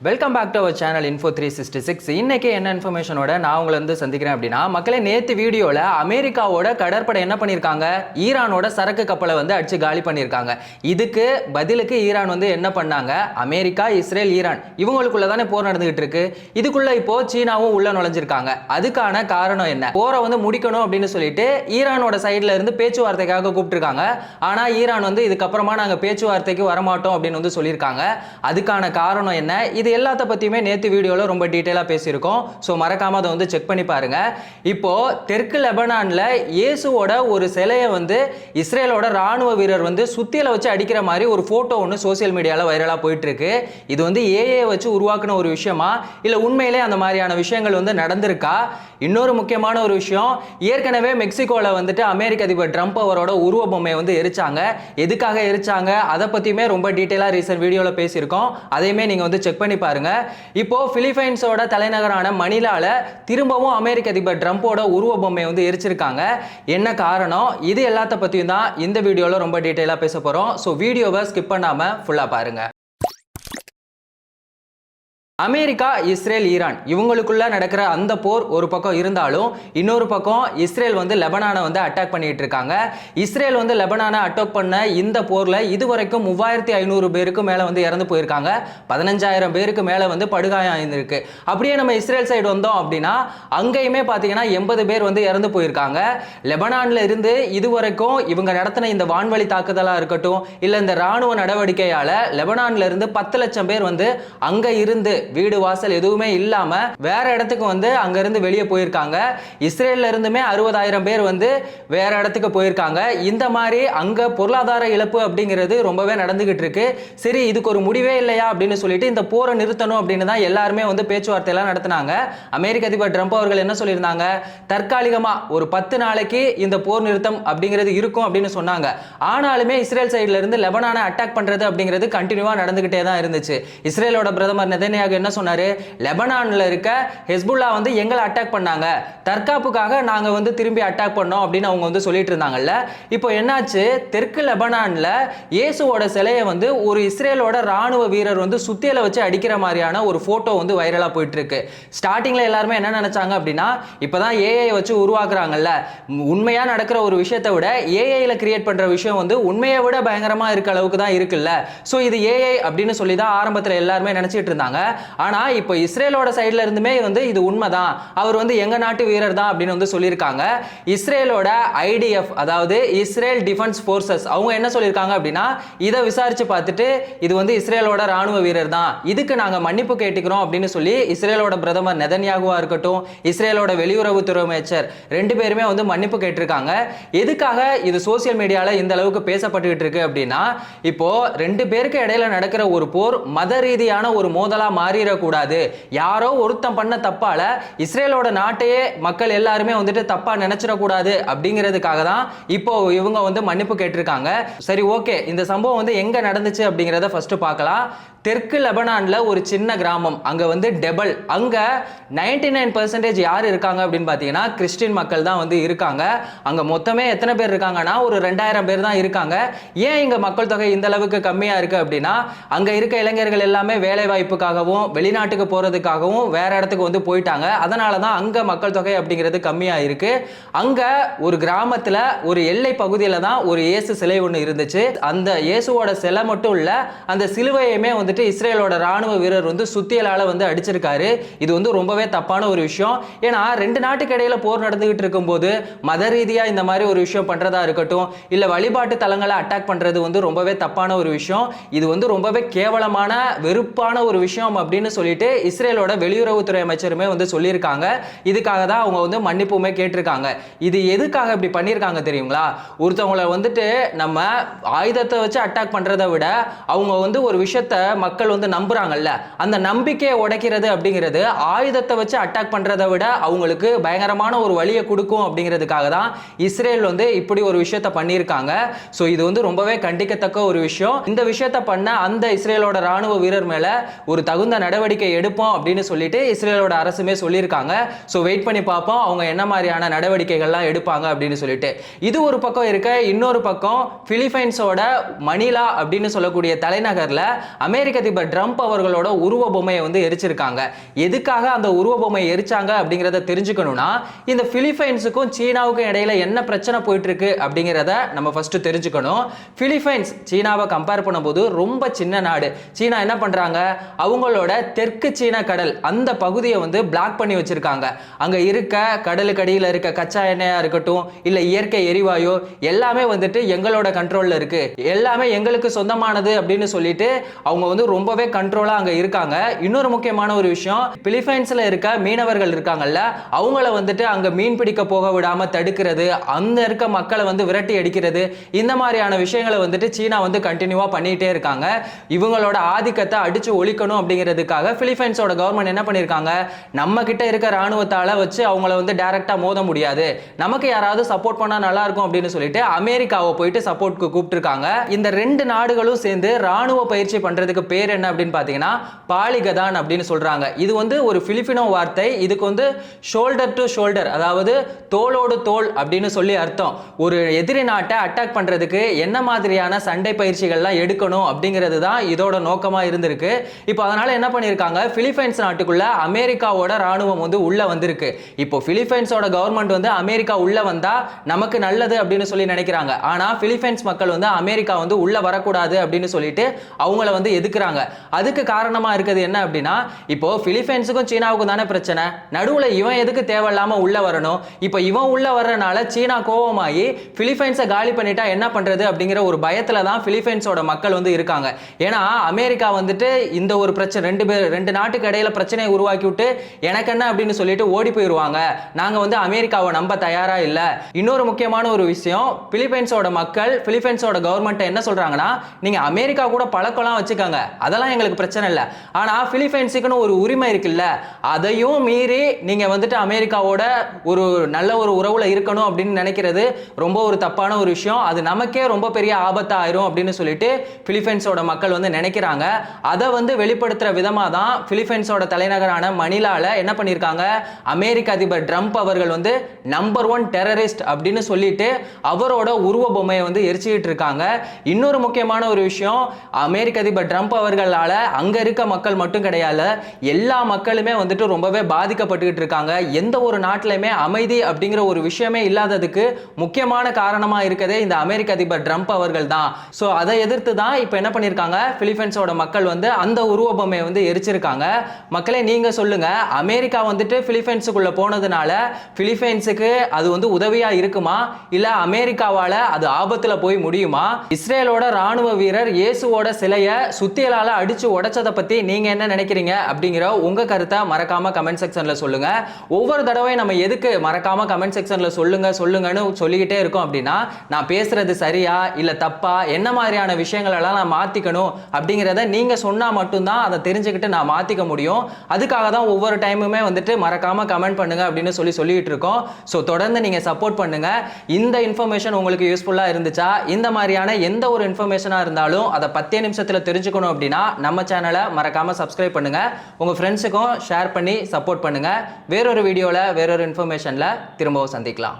Welcome back to our channel info 366. இன்னைக்கு என்ன இன்ஃபர்மேஷனோட நான் உங்களை வந்து சந்திக்கிறேன் அப்படின்னா, மக்களே நேற்று வீடியோவில் அமெரிக்காவோட கடற்படை என்ன பண்ணியிருக்காங்க, ஈரானோட சரக்கு கப்பலை வந்து அடிச்சு காலி பண்ணியிருக்காங்க. இதுக்கு பதிலுக்கு ஈரான் வந்து என்ன பண்ணாங்க, அமெரிக்கா, இஸ்ரேல், ஈரான் இவங்களுக்குள்ள தானே போர் நடந்துகிட்டு இருக்கு. இதுக்குள்ள இப்போ சீனாவும் உள்ள நுழைஞ்சிருக்காங்க. அதுக்கான காரணம் என்ன, போரை வந்து முடிக்கணும் அப்படின்னு சொல்லிட்டு ஈரானோட சைட்ல இருந்து பேச்சுவார்த்தைக்காக கூப்பிட்டுருக்காங்க. ஆனா ஈரான் வந்து இதுக்கப்புறமா நாங்கள் பேச்சுவார்த்தைக்கு வரமாட்டோம் அப்படின்னு வந்து சொல்லியிருக்காங்க. அதுக்கான காரணம் என்ன, இது எல்லாத்த பத்தியுமே நேத்து வீடியோல ரொம்ப டீடைலா பேசியிருக்கோம். சோ மறக்காம அதை வந்து செக் பண்ணி பாருங்க. இப்போ தெற்கு லெபனான்ல இயேசுவோட ஒரு சிலையை வந்து இஸ்ரேலோட ராணுவ வீரர் வந்து சுத்தியில வச்சு அடிக்கிற மாதிரி ஒரு போட்டோ ஒன்று சோசியல் மீடியால வைரலா போயிட்டு இருக்கு. இது வந்து ஏஏ வச்சு உருவாக்குன ஒரு விஷயமா இல்ல உண்மையிலே அந்த மாதிரியான விஷயங்கள் வந்து நடந்திருக்கா? இன்னொரு முக்கியமான ஒரு விஷயம், ஏற்கனவே மெக்சிகோல வந்துட்டு அமெரிக்க அதிபர் ட்ரம்ப் அவரோட உருவ பொம்மையை வந்து எரிச்சாங்க. எதுக்காக எரிச்சாங்க அதை பத்தியுமே ரொம்ப டீடைலா ரீசன்ட் வீடியோல பேசியிருக்கோம். அதையுமே நீங்க வந்து செக் பண்ணி பாருங்க. இப்போ பிலிப்பைன்ஸோட தலைநகரான மணிலால திரும்பவும் அமெரிக்க அதிபர் ட்ரம்போட உருவ பொம்மையை வந்து எரிச்சிருக்காங்க. என்ன காரணம், இது எல்லாத்த பத்தியும் தான் இந்த வீடியோல ரொம்ப டீடைலா பேச போறோம். சோ வீடியோவை ஸ்கிப் பண்ணாம ஃபுல்லா பாருங்க. அமெரிக்கா, இஸ்ரேல், ஈரான் இவங்களுக்குள்ள நடக்கிற அந்த போர் ஒரு பக்கம் இருந்தாலும், இன்னொரு பக்கம் இஸ்ரேல் வந்து லெபனானை வந்து அட்டாக் பண்ணிட்டு இருக்காங்க. இஸ்ரேல் வந்து லெபனானை அட்டாக் பண்ண இந்த போர்ல இதுவரைக்கும் 3500 பேருக்கு மேல வந்து இறந்து போயிருக்காங்க. 15000 பேருக்கு மேல வந்து படுகாயம் ஆயிருந்திருக்கு. அப்படியே நம்ம இஸ்ரேல் சைடு வந்தோம் அப்படின்னா அங்கேயுமே பாத்தீங்கன்னா 80 பேர் வந்து இறந்து போயிருக்காங்க. லெபனான்ல இருந்து இதுவரைக்கும் இவங்க நடத்தின இந்த வான்வழி தாக்குதலா இருக்கட்டும், இல்ல இந்த ராணுவ நடவடிக்கையால லெபனான்ல இருந்து 10 லட்சம் பேர் வந்து அங்க இருந்து வீடு வாசல் எதுவுமே இல்லாம வேற இடத்துக்கு வந்து அங்க இருந்து வெளியே போயிருக்காங்க. இஸ்ரேல்ல இருந்துமே 60000 பேர் வந்து வேற இடத்துக்கு போயிருக்காங்க. இந்த மாதிரி அங்க பொருளாதார இழப்பு அப்படிங்கிறது ரொம்பவே நடந்துகிட்டு இருக்கு. சரி, இதுக்கு ஒரு முடிவே இல்லையா அப்படின்னு சொல்லிட்டு இந்த போரை நிறுத்தணும் அப்படின்னு தான் எல்லாருமே வந்து பேச்சுவார்த்தை எல்லாம் நடத்தினாங்க. அமெரிக்க அதிபர் ட்ரம்ப் அவர்கள் என்ன சொல்லியிருந்தாங்க, தற்காலிகமா ஒரு 10 நாளைக்கு இந்த போர் நிறுத்தம் அப்படிங்கிறது இருக்கும் அப்படின்னு சொன்னாங்க. ஆனாலுமே இஸ்ரேல் சைட்ல இருந்து லெபனானை அட்டாக் பண்றது அப்படிங்கிறது கண்டினியூவா நடந்துகிட்டே தான் இருந்துச்சு. இஸ்ரேலோட பிரதமர் நெதன்யாகு என்ன சொன்னாரு, லெபனான்ல இருக்க ஹெஸ்புல்லா வந்து எங்களை அட்டாக் பண்ணாங்க, தற்காப்புக்காக நாங்க வந்து திரும்பி அட்டாக் பண்ணோம் அப்படின்னு அவங்க வந்து சொல்லிட்டு இருந்தாங்கல்ல. இப்போ என்னாச்சு, தெற்கு லெபனான்ல இயேசுவோட சிலையை வந்து ஒரு இஸ்ரேலோட ராணுவ வீரர் வந்து சுத்தியில வச்சு அடிக்கிற மாதிரியான ஒரு போட்டோ வந்து வைரலா போயிட்டு இருக்கு. ஸ்டார்டிங்ல எல்லாருமே என்ன நினைச்சாங்க அப்படின்னா, இப்பதான் ஏஐ வச்சு உருவாக்குறாங்கல்ல, உண்மையா நடக்கிற ஒரு விஷயத்தை விட ஏஐல கிரியேட் பண்ற விஷயம் வந்து உண்மையை விட பயங்கரமா இருக்க அளவுக்கு தான் இருக்குல்ல. சோ இது ஏஐ அப்படின்னு சொல்லி தான் ஆரம்பத்தில் எல்லாருமே நினைச்சிட்டு இருந்தாங்க. ஆனா இப்போ இஸ்ரேலோட சைடுல இருந்துமே வந்து இது உண்மைதான், அவர் வந்து எங்க நாட்டு வீரர் தான் அப்படின்னு வந்து சொல்லியிருக்காங்க. இஸ்ரேலோட ஐடிஎஃப், அதாவது இஸ்ரேல் டிஃபென்ஸ் ஃபோர்சஸ், அவங்க என்ன சொல்லியிருக்காங்க அப்படின்னா, இதை விசாரிச்சு பார்த்துட்டு இது வந்து இஸ்ரேலோட ராணுவ வீரர் தான், இதுக்கு நாங்க மன்னிப்பு கேட்டுக்கிறோம் அப்படின்னு சொல்லி இஸ்ரேலோட பிரதமர் நெதன்யாகுவா இருக்கட்டும், இஸ்ரேலோட வெளியுறவுத்துறை அமைச்சர் 2 பேருமே வந்து மன்னிப்பு கேட்டிருக்காங்க. எதுக்காக இது சோசியல் மீடியால இந்த அளவுக்கு பேசப்பட்டுக்கிட்டு இருக்கு அப்படின்னா, இப்போ 2 பேருக்கு இடையில நடக்கிற ஒரு போர் மத ரீதியான ஒரு மோதலா மாறிடக்கூடாது, யாரோ ஒருத்தன் பண்ண தப்பால இஸ்ரேலோட நாட்டையே மக்கள் எல்லாருமே வந்துட்டு தப்பா நினைச்சிடக்கூடாது அப்படிங்கிறதுக்காக தான் இப்போ இவங்க வந்து மன்னிப்பு கேட்டிருக்காங்க. சரி, ஓகே, இந்த சம்பவம் வந்து எங்க நடந்துச்சு அப்படிங்கிறத ஃபர்ஸ்ட் பார்க்கலாம். தெற்கு லெபனான்ல ஒரு சின்ன கிராமம், அங்க வந்து டெபல், அங்க 99% யார் இருக்காங்க அப்படின்னு பாத்தீங்கன்னா கிறிஸ்டின் மக்கள் தான் வந்து இருக்காங்க. அங்க மொத்தமே எத்தனை பேர் இருக்காங்கன்னா ஒரு 2000 பேர் தான் இருக்காங்க. ஏன் இங்க மக்கள் தொகை இந்த அளவுக்கு கம்மியா இருக்கு அப்படின்னா, அங்க இருக்க இளைஞர்கள் எல்லாமே வேலை வாய்ப்புக்காகவும் வெளிநாட்டுக்கு போறதுக்காகவும் வேற இடத்துக்கு வந்து போயிட்டாங்க. அதனாலதான் அங்க மக்கள் தொகை அப்படிங்கிறது கம்மியா இருக்கு. அங்க ஒரு கிராமத்துல ஒரு எல்லை பகுதியில தான் ஒரு இயேசு சிலை ஒன்று இருந்துச்சு. அந்த இயேசுவோட சிலை மட்டும் இல்ல, அந்த சிலுவையுமே வந்துட்டு இஸ்ரேலோட ராணுவ வீரர் வந்து சுத்தியலால வந்து அடிச்சிருக்காரு. இது வந்து ரொம்பவே தப்பான ஒரு விஷயம். ஏன்னா 2 நாட்டுக்கு இடையில போர் நடந்துகிட்டு இருக்கும்போது மத ரீதியா இந்த மாதிரி ஒரு விஷயம் பண்றதா இருக்கட்டும், இல்ல வழிபாட்டு தலங்களை அட்டாக் பண்றது வந்து ரொம்பவே தப்பான ஒரு விஷயம். இது வந்து ரொம்பவே கேவலமான வெறுப்பான ஒரு விஷயம் அப்படின்னு சொல்லிட்டு இஸ்ரேலோட வெளியுறவுத்துறை அமைச்சருமே வந்து சொல்லியிருக்காங்க. இதுக்காக தான் அவங்க வந்து மன்னிப்புமே கேட்டிருக்காங்க. இது எதுக்காக இப்படி பண்ணியிருக்காங்க தெரியுங்களா, ஒருத்தவங்களை வந்துட்டு நம்ம ஆயுதத்தை வச்சு அட்டாக் பண்றதை விட அவங்க வந்து ஒரு விஷயத்த மக்கள் வந்து நம்புறாங்கல்ல, அந்த நம்பிக்கையை உடைக்கிறது அப்படிங்கிறது ஆயுதத்தை வச்சு அட்டாக் பண்றதை விட அவங்களுக்கு பயங்கரமான ஒரு வழியை கொடுக்கும் அப்படிங்கிறதுக்காக தான் இஸ்ரேல் வந்து இப்படி ஒரு விஷயத்தை பண்ணியிருக்காங்க. ஸோ இது வந்து ரொம்பவே கண்டிக்கத்தக்க ஒரு விஷயம். இந்த விஷயத்தை பண்ண அந்த இஸ்ரேலோட ராணுவ வீரர் மேல ஒரு தகுந்த நடவடிக்கை எடுப்போம் அப்படின்னு சொல்லிட்டு இஸ்ரேலோட அரசுமே சொல்லியிருக்காங்க. ஸோ வெயிட் பண்ணி பார்ப்போம் அவங்க என்ன மாதிரியான நடவடிக்கைகள்லாம் எடுப்பாங்க அப்படின்னு சொல்லிட்டு. இது ஒரு பக்கம் இருக்க, இன்னொரு பக்கம் பிலிப்பைன்ஸோட மணிலா அப்படின்னு சொல்லக்கூடிய தலைநகர்ல அமெரிக்க அமெரிக்க அதிபர் ட்ரம்ப் அவர்களோட உருவ பொம்மையை வந்து எரிச்சிருக்காங்க. எதுக்காக அந்த உருவ பொம்மையை எரிச்சாங்க அப்படிங்கிறத தெரிஞ்சுக்கணும்னா இந்த பிலிப்பைன்ஸுக்கும் சீனாவுக்கும் இடையில என்ன பிரச்சனை போயிட்டு இருக்கு அப்படிங்கிறத நம்ம ஃபர்ஸ்ட் தெரிஞ்சுக்கணும். பிலிப்பைன்ஸ் சீனாவை கம்பேர் பண்ணும்போது ரொம்ப சின்ன நாடு. சீனா என்ன பண்றாங்க, அவங்களோட தெற்கு சீனா கடல் அந்த பகுதியை வந்து பிளாக் பண்ணி வச்சிருக்காங்க. அங்க இருக்க கடலுக்கு அடியில் இருக்க கச்சா எண்ணெயா இருக்கட்டும், இல்ல இயற்கை எரிவாயு எல்லாமே வந்துட்டு எங்களோட கண்ட்ரோல்ல இருக்கு, எல்லாமே எங்களுக்கு சொந்தமானது அப்படின்னு சொல்லிட்டு அவங்க வந்து ரொம்பவே கண்ட்ரோலா அங்க இருக்காங்க. இன்னொரு முக்கியமான ஒரு விஷயம், பிலிப்பைன்ஸ்ல இருக்க மீனவர்கள் இருக்காங்கல்ல, அவங்கள வந்துட்டு அங்க மீன் பிடிக்க போக விடாம தடுக்கிறது, அந்த இருக்க மக்களை வந்து விரட்டி அடிக்கிறது, இந்த மாதிரியான விஷயங்களை வந்துட்டு சீனா வந்து கண்டினியூவா பண்ணிட்டே இருக்காங்க. இவங்களோட ஆதிக்கத்தை அடிச்சு ஒழிக்கணும் அப்படிங்கிறதுக்காக பிலிப்பைன்ஸோட கவர்மெண்ட் என்ன பண்ணிருக்காங்க, நம்ம கிட்ட இருக்க ராணுவத்தால வச்சு அவங்கள வந்து டைரக்டா மோத முடியாது, நமக்கு யாராவது சப்போர்ட் பண்ணா நல்லா இருக்கும் அப்படின்னு சொல்லிட்டு அமெரிக்காவை போயிட்டு சப்போர்ட்க்கு கூப்பிட்டுருக்காங்க. இந்த ரெண்டு நாடுகளும் சேர்ந்து ராணுவ பயிற்சி பண்றதுக்கு பேர் என்ன அப்படின்னு பாத்தீங்கன்னா பாலிகதான் அப்படின்னு சொல்றாங்க. இது வந்து ஒரு பிலிப்பினோ வார்த்தை. இதுக்கு வந்து ஷோல்டர் டு ஷோல்டர், அதாவது தோளோடு தோல் அப்படின்னு சொல்லி அர்த்தம். ஒரு எதிரி நாட்டை அட்டாக் பண்றதுக்கு என்ன மாதிரியான சண்டை பயிற்சிகள்லாம் எடுக்கணும் அப்படிங்கிறது தான் இதோட நோக்கமா இருந்திருக்கு. இப்போ அதனால என்ன பண்ணிருக்காங்க, பிலிப்பைன்ஸ் நாட்டுக்குள்ள அமெரிக்காவோட ராணுவம் வந்து உள்ள வந்திருக்கு. இப்போ பிலிப்பைன்ஸோட கவர்மெண்ட் வந்து அமெரிக்கா உள்ள வந்தா நமக்கு நல்லது அப்படின்னு சொல்லி நினைக்கிறாங்க. ஆனா பிலிப்பைன்ஸ் மக்கள் வந்து அமெரிக்கா வந்து உள்ள வரக்கூடாது அப்படின்னு சொல்லிட்டு அவங்கள வந்து எதுக்குறாங்க. அதுக்கு காரணமா இருக்குது என்ன அப்படின்னா, இப்போ பிலிப்பைன்ஸுக்கும் சீனாவுக்கும் தானே பிரச்சனை, நடுவுல இவன் எதுக்கு தேவையில்லாம உள்ள வரணும், இப்போ இவன் உள்ள வர்றதுனால சீனா கோவமாகி பிலிப்பைன்ஸை காலி பண்ணிட்டா என்ன பண்றது அப்படிங்கிற ஒரு பயத்துல தான் பிலிப்பைன்ஸோட மக்கள் வந்து இருக்காங்க. ஏன்னா அமெரிக்கா வந்துட்டு இந்த ஒரு பிரச்சனை ரெண்டு நாட்டுக்கு இடையில பிரச்சனையை உருவாக்கி விட்டு எனக்கு என்ன அப்படின்னு சொல்லிட்டு ஓடி போயிருவாங்க. நாங்க வந்து அமெரிக்காவை நம்ப தயாரா இல்ல. இன்னொரு முக்கியமான ஒரு விஷயம், பிலிப்பைன்ஸோட மக்கள் பிலிப்பைன்ஸோட கவர்மெண்ட் என்ன சொல்றாங்கன்னா, நீங்க அமெரிக்கா கூட பழக்கம்லாம் வச்சுக்கோங்க, அதெல்லாம் எங்களுக்கு பிரச்சனை இல்லை, ஆனா பிலிப்பைன்ஸுக்குன்னு ஒரு உரிமை இருக்குல்ல, அதையும் மீறி நீங்க வந்துட்டு அமெரிக்காவோட ஒரு நல்ல ஒரு உறவுல இருக்கணும் அப்படின்னு நினைக்கிறது ரொம்ப ஒரு தப்பான ஒரு விஷயம். அது நமக்கே ரொம்ப பெரிய ஆபத்தா ஆயிரும் அப்படின்னு சொல்லிட்டு பிலிப்பைன்ஸோட மக்கள் வந்து நினைக்கிறாங்க. அதை வந்து வெளிப்படுத்துற விதமா தான் பிலிப்பைன்ஸோட தலைநகரான மணிலால என்ன பண்ணிருக்காங்க, அமெரிக்க அதிபர் ட்ரம்ப் அவர்கள் வந்து நம்பர் 1 டெரரிஸ்ட் அப்படின்னு சொல்லிட்டு அவரோட உருவ பொம்மையை வந்து எரிச்சிட்டு இருக்காங்க. இன்னொரு முக்கியமான ஒரு விஷயம், அமெரிக்க அதிபர் ட்ரம்ப் அவர்களால அங்க இருக்க மக்கள் மட்டும் கிடையாது, எல்லா மக்களுமே வந்துட்டு ரொம்பவே பாதிக்கப்பட்டு இருக்காங்க. எந்த ஒரு நாட்டிலுமே அமைதி அப்படிங்கிற ஒரு விஷயமே இல்லாததுக்கு முக்கியமான காரணமா இருக்கதே இந்த அமெரிக்க அதிபர் ட்ரம்ப் அவர்கள் தான். சோ அதை எதிர்த்து தான் இப்போ என்ன பண்ணிருக்காங்க, பிலிப்பைன்ஸோட மக்கள் வந்து அந்த உருவ பொம்மையை வந்து எரிச்சிருக்காங்க. மக்களே நீங்க சொல்லுங்க, அமெரிக்கா வந்துட்டு பிலிப்பைன்ஸுக்குள்ள போனதுனால பிலிப்பைன்ஸுக்கு அது வந்து உதவியா இருக்குமா, இல்ல அமெரிக்காவால அது ஆபத்துல போய் முடியுமா? இஸ்ரேலோட ராணுவ வீரர் இயேசுவோட சிலையை சுத்தியலால அடிச்சு உடைச்சதை பத்தி நீங்க என்ன நினைக்கிறீங்க அப்படிங்கிற உங்க கருத்தை மறக்காம கமெண்ட் செக்ஷன்ல சொல்லுங்க. ஒவ்வொரு தடவை நம்ம எதுக்கு மறக்காம கமெண்ட் செக்ஷன்ல சொல்லுங்கன்னு சொல்லிக்கிட்டே இருக்கோம் அப்படின்னா, நான் பேசுறது சரியா இல்ல தப்பா, என்ன மாதிரியான விஷயங்கள் எல்லாம் நான் மாத்திக்கணும் அப்படிங்கிறத நீங்க சொன்னா மட்டும்தான் அதை தெரிஞ்சுக்கிட்டு நான் மாத்திக்க முடியும். அதுக்காக தான் ஒவ்வொரு டைமுமே வந்துட்டு மறக்காம கமெண்ட் பண்ணுங்க அப்படின்னு சொல்லிட்டு இருக்கோம். ஸோ தொடர்ந்து நீங்க சப்போர்ட் பண்ணுங்க. இந்த இன்ஃபர்மேஷன் உங்களுக்கு யூஸ்ஃபுல்லா இருந்துச்சா, இந்த மாதிரியான எந்த ஒரு இன்ஃபர்மேஷனா இருந்தாலும் அதை 10 நிமிஷத்துல தெரிஞ்சுக்கணும் அப்படின்னா நம்ம சேனலை மறக்காம சப்ஸ்கிரைப் பண்ணுங்க, உங்க ஃப்ரெண்ட்ஸுக்கும் ஷேர் பண்ணி சப்போர்ட் பண்ணுங்க. வேறொரு வீடியோல வேறொரு இன்ஃபர்மேஷன்ல திரும்பவும் சந்திக்கலாம்.